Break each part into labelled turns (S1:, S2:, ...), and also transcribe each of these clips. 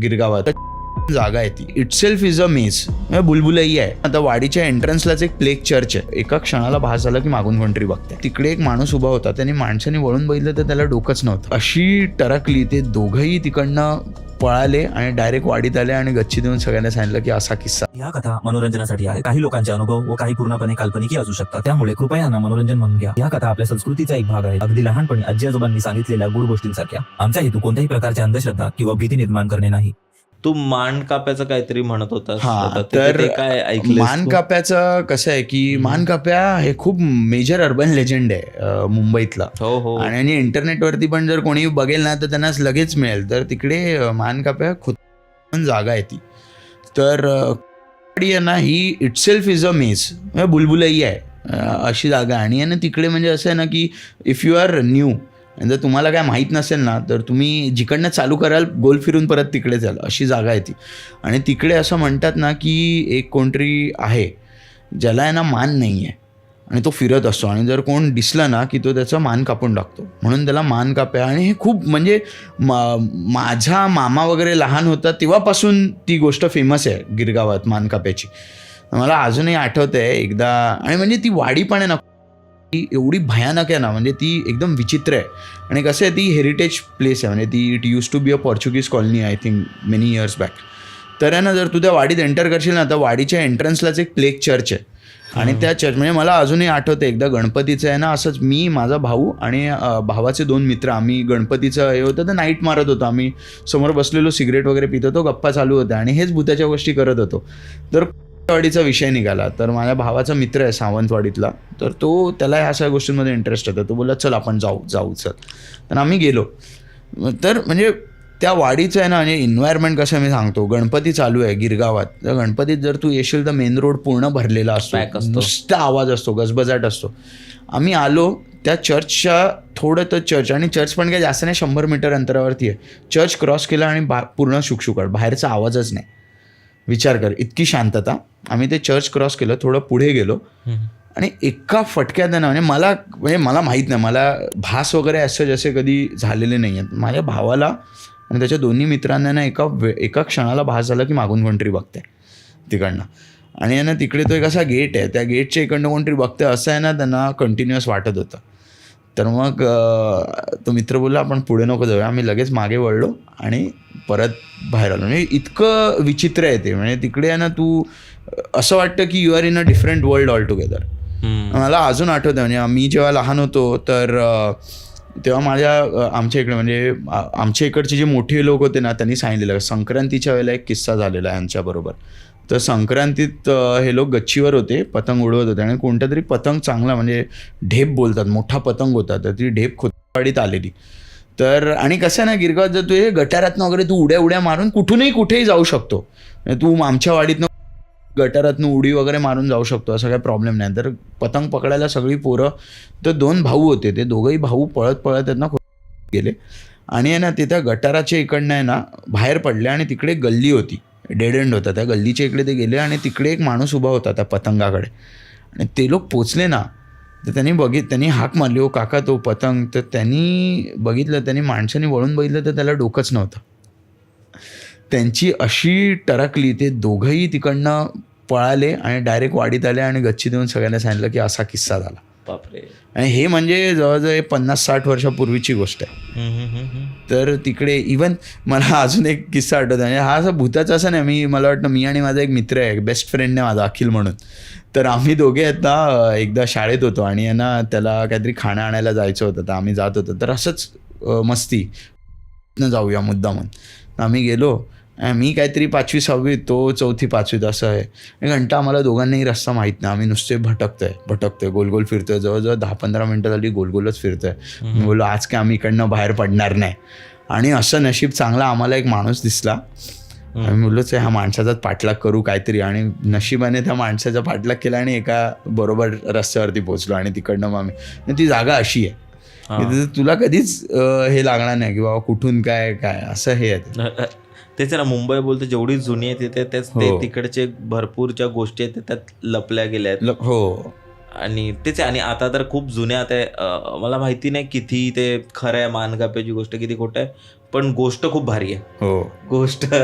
S1: गिरगावात जागा आहे ती इटसेल्फ इज अ मेज. बुलबुलई आहे. आता वाडीच्या एंट्रन्सलाच एक प्लेग चर्च आहे. एका क्षणाला भास झाला की मागून कोणतरी बघते. तिकडे एक माणूस उभा होता. त्यांनी माणसाने वळून बघितलं तर त्याला डोकंच नव्हतं. अशी टरकली. ते दोघंही तिकडनं पळाले आणि डायरेक्ट वाडीत आले आणि गच्ची देऊन सगळ्यांना सांगितलं की असा किस्सा.
S2: या कथा मनोरंजनासाठी आहे. काही लोकांचे अनुभव व काही पूर्णपणे काल्पनिक असू शकतात. त्यामुळे कृपया यांना मनोरंजन म्हणून घ्या. या कथा आपल्या संस्कृतीचा एक भाग आहे. अगदी लहानपणी आजी आजोबांनी सांगितलेल्या गुड गोष्टींसारख्या. आमचा हेतू कोणत्याही प्रकारची अंधश्रद्धा किंवा भीती निर्माण करणे नाही.
S3: तू मान काप्याचं काहीतरी म्हणत होतास.
S1: हा, तर
S3: काय ऐकलं?
S1: मान काप्याचं कसं आहे की मान काप्या हे खूप मेजर अर्बन लेजंड आहे मुंबईतला.
S3: हो.
S1: आणि इंटरनेटवरती पण जर कोणी बघेल ना तर त्यांना लगेच मिळेल. तर तिकडे मान काप्या खुद जागा आहे ती. तर ना ही इटसेल्फ इज अ मेज. बुलबुलई आहे अशी जागा. आणि तिकडे म्हणजे असं आहे ना की इफ यू आर न्यू, जर तुम्हाला काय माहीत नसेल ना तर तुम्ही जिकडनं चालू कराल गोल फिरून परत तिकडे जाल अशी जागा आहे ती. आणि तिकडे असं म्हणतात ना की एक कोणतरी आहे ज्याला आहे ना मान नाही आहे आणि तो फिरत असतो. आणि जर कोण दिसला ना की तो त्याचा मान कापून टाकतो. म्हणून त्याला मान काप्या. आणि हे खूप म्हणजे माझा मामा वगैरे लहान होता तेव्हापासून ती गोष्ट फेमस आहे गिरगावात मान काप्याची. मला अजूनही आठवतं आहे एकदा. आणि म्हणजे ती वाडी पण आहे ना ती एवढी भयानक आहे ना, म्हणजे ती एकदम विचित्र आहे. आणि कसं आहे ती हेरिटेज प्लेस आहे. म्हणजे ती it used to be a Portuguese colony I think many years back. तर आहे ना जर तू त्या वाडीत एंटर करशील ना तर वाडीच्या एंट्रन्सलाच एक प्लेग चर्च आहे. आणि त्या चर्च म्हणजे मला अजूनही आठवतं एकदा गणपतीचं आहे ना असंच मी, माझा भाऊ आणि भावाचे 2 मित्र आम्ही गणपतीचं हे होतं तर नाईट मारत होतो. आम्ही समोर बसलेलो सिगरेट वगैरे पित होतो, गप्पा चालू होत्या आणि हेच भूताच्या गोष्टी करत होतो. तर वाडीचा विषय निघाला. तर माझ्या भावाचा मित्र आहे सावंतवाडीतला. तर तो त्याला ह्या सगळ्या गोष्टींमध्ये इंटरेस्ट होता. तो बोलला चल आपण जाऊ चल. तर आम्ही गेलो. तर म्हणजे त्या वाडीचं आहे ना म्हणजे एन्व्हायरमेंट कसं मी सांगतो. गणपती चालू आहे गिरगावात. तर गणपतीत जर तू येशील तर मेन रोड पूर्ण भरलेला असतो. नुसता आवाज असतो, गजबजाट असतो. आम्ही आलो त्या चर्चच्या थोडं तर चर्च, आणि चर्च पण काही जास्त नाही 100 मीटर अंतरावरती आहे. चर्च क्रॉस केला आणि पूर्ण शुकशुकाट, बाहेरचा आवाजच नाही. विचार कर, इतकी शांतता. आम्ही ते चर्च क्रॉस केलं, थोडं पुढे गेलो आणि एका फटक्यात ना म्हणजे मला माहीत नाही, मला भास वगैरे असं जसे कधी झालेले नाही आहेत. माझ्या भावाला आणि त्याच्या दोन्ही मित्रांना ना एका क्षणाला भास झाला की मागून कोणतरी बघते तिकडनं. आणि ना तिकडे तो एक असा गेट आहे, त्या गेटच्या इकडनं कोणतरी बघते असं आहे ना त्यांना कंटिन्युअस वाटत होतं. तर मग तो मित्र बोलला आपण पुढे नको जाऊया. आम्ही लगेच मागे वळलो आणि परत बाहेर आलो. म्हणजे इतकं विचित्र आहे ते. म्हणजे तिकडे आहे ना तू असं वाटतं की you are in a different world all together. मला अजून आठवतं म्हणजे मी जेव्हा लहान होतो तर तेव्हा आमच्या इकडे म्हणजे आमच्या इकडचे जे मोठे लोक होते ना त्यांनी सांगितलेलं संक्रांतीच्या वेळेला एक किस्सा झालेला आहे यांच्याबरोबर. तर संक्रांतीत हे लोक गच्चीवर होते, पतंग उडवत होते आणि कोणता तरी पतंग चांगला म्हणजे ढेप बोलतात, मोठा पतंग होता. तर ती ढेप खुदवाडीत आलेली. तर आणि कसं ना गिरगावात जर तू हे गटारातनं वगैरे तू उड्या मारून कुठेही जाऊ शकतो. तू आमच्या वाडीतनं गटारातनं उडी वगैरे मारून जाऊ शकतो, असं काही प्रॉब्लेम नाही. तर पतंग पकडायला सगळी पोरं, तर 2 भाऊ होते, ते दोघंही भाऊ पळत आहेत ना गेले आणि आहे ना ते त्या गटाराच्या इकडनं आहे ना बाहेर पडले आणि तिकडे गल्ली होती, डेड एंड होता. त्या गल्लीच्या इकडे ते गेले आणि तिकडे एक माणूस उभा होता त्या पतंगाकडे. आणि ते लोक पोचले ना तर त्यांनी हाक मारली, ओ काका तो पतंग. तर त्यांनी बघितलं, त्यांनी माणसाने वळून बघितलं तर त्याला डोकंच नव्हतं. त्यांची अशी टरकली, ते दोघंही तिकडनं पळाले आणि डायरेक्ट वाडीत आले आणि गच्ची देऊन सगळ्यांना सांगितलं की असा किस्सा झाला.
S3: बापरे.
S1: आणि हे म्हणजे जवळजवळ 50-60 वर्षापूर्वीची गोष्ट आहे. तर तिकडे इवन मला अजून एक किस्सा आठवतो. म्हणजे हा असा भूताचा असं नाही, मला वाटतं मी आणि माझा एक मित्र आहे, बेस्ट फ्रेंड आहे माझा अखिल म्हणून. तर आम्ही दोघे आहेत ना एकदा शाळेत होतो आणि आहे ना त्याला काहीतरी खाणं आणायला जायचं होतं. तर आम्ही जात होतो, तर असंच मस्ती न जाऊया मुद्दा म्हणून आम्ही गेलो. मी काहीतरी 5वी-6वी, तो 4थी-5वीत असं आहे. घंटा आम्हाला दोघांनाही रस्ता माहीत नाही. आम्ही नुसते भटकतोय गोल फिरतोय. जवळजवळ 10-15 मिनटं झाली गोलच फिरतोय. मी बोललो आज काय आम्ही इकडनं बाहेर पडणार नाही. आणि असं नशीब चांगला आम्हाला एक माणूस दिसला. आम्ही बोललोच ह्या माणसाचाच पाठलाग करू काहीतरी. आणि नशिबाने त्या माणसाचा पाठलाग केला आणि एका बरोबर रस्त्यावरती पोहोचलो. आणि तिकडनं मग आम्ही, ती जागा अशी आहे तुला कधीच हे लागणार नाही की बाबा कुठून काय असं हे आहे.
S3: तेच ना, मुंबई बोलतो जेवढी जुनी आहे ते तिकडचे भरपूर ज्या गोष्टी आहेत त्यात लपल्या गेल्या आहेत.
S1: हो.
S3: आणि तेच, आणि आता तर खूप जुन्या आता मला माहिती नाही किती ते खरं आहे मानकाप्याची गोष्ट किती खोटं आहे. पण गोष्ट खूप भारी आहे.
S1: हो
S3: गोष्ट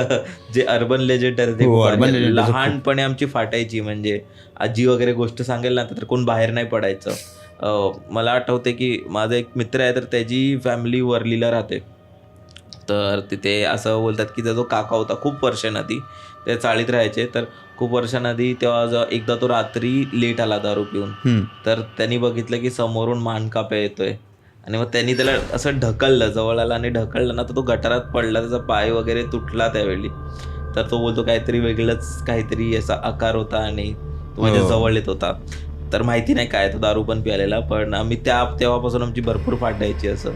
S3: जे अर्बन लेजेंड आहे ते
S1: हो,
S3: खूप
S1: urban
S3: भारी आहे.
S1: legend त्याचं खूप-
S3: लहानपणी आमची फाटायची, म्हणजे आजी वगैरे गोष्ट सांगेल ना तर कोण बाहेर नाही पडायचं. मला आठवते की माझा एक मित्र आहे, तर त्याची फॅमिली वर्लीला राहते. तर तिथे असं बोलतात की त्याचा जो काका होता खूप वर्षांआधी, ते चाळीत राहायचे. तर खूप वर्षांआधी तेव्हा एकदा तो रात्री लेट आला दारू पिऊन.
S1: हम्म.
S3: तर त्यांनी बघितलं की समोरून मानकाप्या येतोय, आणि मग त्यांनी त्याला असं ढकललं, जवळ आला आणि ढकललं ना, तर तो गटारात पडला, त्याचा पाय वगैरे तुटला त्यावेळी. तर तो बोलतो काहीतरी वेगळंच काहीतरी असा आकार होता आणि तो माझ्या
S1: हो.
S3: जवळ येत होता. तर माहिती नाही काय, तो दारू पण प्यायलेला, पण आम्ही तेव्हापासून आमची भरपूर फाटायची असं.